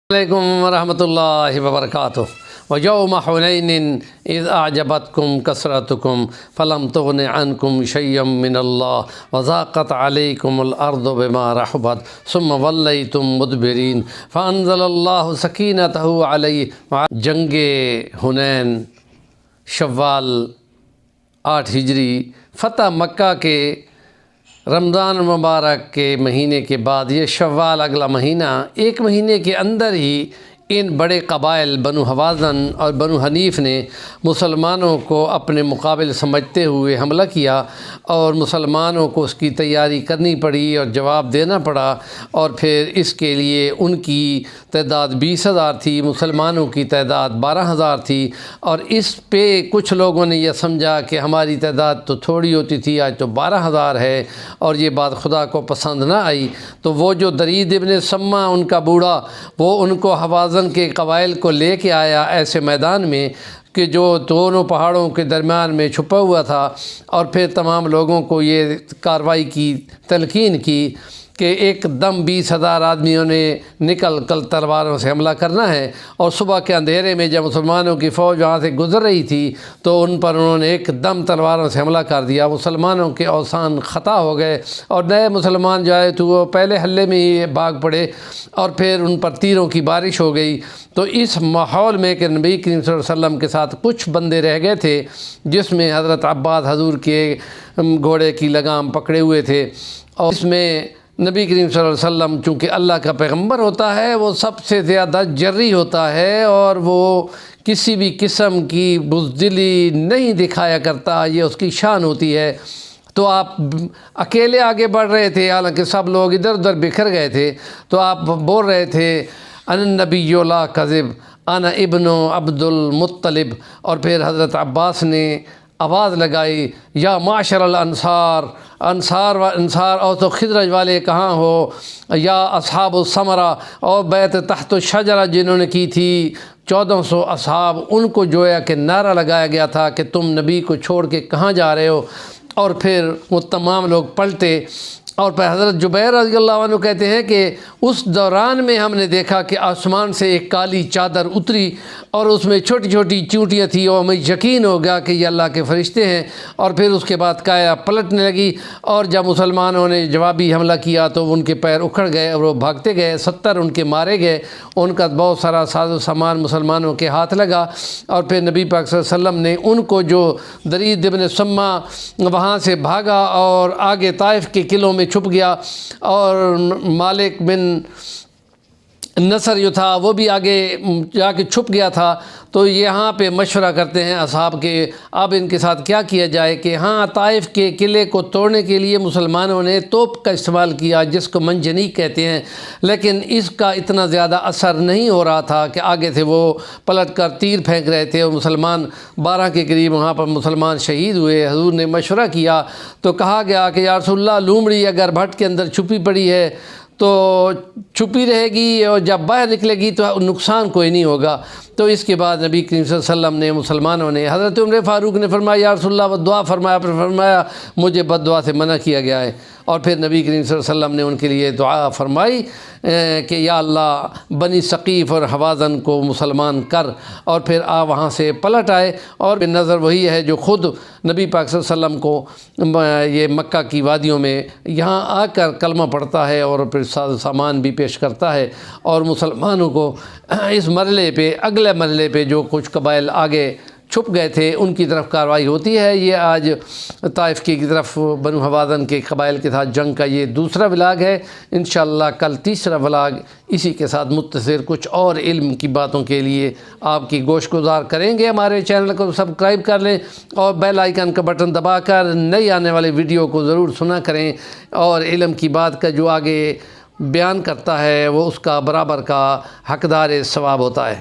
علیکم ورحمۃ اللہ وبرکاتہ۔ وَيَوْمَ حُنَيْنٍ إِذْ أَعْجَبَتْكُمْ كَثْرَتُكُمْ فَلَمْ تُغْنِ عَنْكُمْ شَيْئًا مِّنَ اللَّهِ وَضَاقَتْ عَلَيْكُمُ الْأَرْضُ بِمَا رَحُبَتْ ثُمَّ وَلَّيْتُم مُّدْبِرِينَ فَأَنزَلَ اللَّهُ سَكِينَتَهُ عَلَيْهِ۔ جنگ حنین شوال 8 ہجری فتح مکہ کے رمضان مبارک کے مہینے کے بعد یہ شوال اگلا مہینہ، ایک مہینے کے اندر ہی ان بڑے قبائل بنو حوازن اور بنو حنیف نے مسلمانوں کو اپنے مقابل سمجھتے ہوئے حملہ کیا اور مسلمانوں کو اس کی تیاری کرنی پڑی اور جواب دینا پڑا، اور پھر اس کے لیے ان کی تعداد 20,000 تھی، مسلمانوں کی تعداد 12,000 تھی، اور اس پہ کچھ لوگوں نے یہ سمجھا کہ ہماری تعداد تو تھوڑی ہوتی تھی، آج تو 12,000 ہے، اور یہ بات خدا کو پسند نہ آئی۔ تو وہ جو درید ابن سما ان کا بوڑھا، وہ ان کو حوازن کے قبائل کو لے کے آیا ایسے میدان میں کہ جو دونوں پہاڑوں کے درمیان میں چھپا ہوا تھا، اور پھر تمام لوگوں کو یہ کارروائی کی تلقین کی کہ ایک دم 20,000 آدمیوں نے نکل کر تلواروں سے حملہ کرنا ہے، اور صبح کے اندھیرے میں جب مسلمانوں کی فوج وہاں سے گزر رہی تھی تو ان پر انہوں نے ایک دم تلواروں سے حملہ کر دیا۔ مسلمانوں کے اوسان خطا ہو گئے، اور نئے مسلمان جو آئے تو وہ پہلے حلے میں ہی بھاگ پڑے، اور پھر ان پر تیروں کی بارش ہو گئی۔ تو اس ماحول میں کہ نبی کریم صلی اللہ علیہ وسلم کے ساتھ کچھ بندے رہ گئے تھے، جس میں حضرت عباس حضور کے گھوڑے کی لگام پکڑے ہوئے تھے، اور اس میں نبی کریم صلی اللہ علیہ وسلم چونکہ اللہ کا پیغمبر ہوتا ہے، وہ سب سے زیادہ جری ہوتا ہے، اور وہ کسی بھی قسم کی بزدلی نہیں دکھایا کرتا، یہ اس کی شان ہوتی ہے۔ تو آپ اکیلے آگے بڑھ رہے تھے، حالانکہ سب لوگ ادھر ادھر بکھر گئے تھے، تو آپ بول رہے تھے ان النبی لا کذب انا ابن عبد المطلب، اور پھر حضرت عباس نے آواز لگائی یا معاشر الانصار، انصار اور تو خدرج والے کہاں ہو، یا اصحاب الثمرہ، اور بیعت تحت الشجرہ جنہوں نے کی تھی 1400 اصحاب، ان کو جویا کہ نعرہ لگایا گیا تھا کہ تم نبی کو چھوڑ کے کہاں جا رہے ہو، اور پھر وہ تمام لوگ پلٹے۔ اور پھر حضرت جبیر رضی اللہ عنہ کہتے ہیں کہ اس دوران میں ہم نے دیکھا کہ آسمان سے ایک کالی چادر اتری، اور اس میں چھوٹی چھوٹی چونٹیاں تھیں، اور ہمیں یقین ہو گیا کہ یہ اللہ کے فرشتے ہیں۔ اور پھر اس کے بعد کایا پلٹنے لگی، اور جب مسلمانوں نے جوابی حملہ کیا تو ان کے پیر اکھڑ گئے اور وہ بھاگتے گئے، 70 ان کے مارے گئے، ان کا بہت سارا ساز و سامان مسلمانوں کے ہاتھ لگا۔ اور پھر نبی پاک صلی اللہ علیہ وسلم نے ان کو جو درید ابن سما وہاں سے بھاگا اور آگے طائف کے قلعوں میں چھپ گیا، اور مالک بن نصر جو تھا وہ بھی آگے جا کے چھپ گیا تھا۔ تو یہاں پہ مشورہ کرتے ہیں اصحاب کے اب ان کے ساتھ کیا کیا جائے، کہ ہاں طائف کے قلعے کو توڑنے کے لیے مسلمانوں نے توپ کا استعمال کیا، جس کو منجنیق کہتے ہیں، لیکن اس کا اتنا زیادہ اثر نہیں ہو رہا تھا کہ آگے سے وہ پلٹ کر تیر پھینک رہے تھے، اور مسلمان 12 کے قریب وہاں پر مسلمان شہید ہوئے۔ حضور نے مشورہ کیا تو کہا گیا کہ یا رسول اللہ، لومڑی اگر بھٹ کے اندر چھپی پڑی ہے تو چھپی رہے گی، اور جب باہر نکلے گی تو نقصان کوئی نہیں ہوگا۔ تو اس کے بعد نبی کریم صلی اللہ علیہ وسلم نے مسلمانوں نے حضرت عمر فاروق نے فرمایا یا رسول اللہ وہ دعا فرمایا، پھر فرمایا مجھے بد دعا سے منع کیا گیا ہے، اور پھر نبی کریم صلی اللہ علیہ وسلم نے ان کے لیے دعا فرمائی کہ یا اللہ بنی ثقیف اور حوازن کو مسلمان کر، اور پھر وہاں سے پلٹ آئے۔ اور بے نظر وہی ہے جو خود نبی پاک صلی اللہ علیہ وسلم کو یہ مکہ کی وادیوں میں یہاں آ کر کلمہ پڑھتا ہے، اور پھر ساز و سامان بھی پیش کرتا ہے، اور مسلمانوں کو اس مرحلے پہ اگلے مرحلے پہ جو کچھ قبائل آگے چھپ گئے تھے ان کی طرف کارروائی ہوتی ہے۔ یہ آج طائف کی طرف بنو حوازن کے قبائل کے ساتھ جنگ کا یہ دوسرا ولاگ ہے۔ انشاءاللہ کل تیسرا ولاگ اسی کے ساتھ متصل کچھ اور علم کی باتوں کے لیے آپ کی گوش گزار کریں گے۔ ہمارے چینل کو سبسکرائب کر لیں، اور بیل آئیکن کا بٹن دبا کر نئی آنے والی ویڈیو کو ضرور سنا کریں، اور علم کی بات کا جو آگے بیان کرتا ہے وہ اس کا برابر کا حقدار ثواب ہوتا ہے۔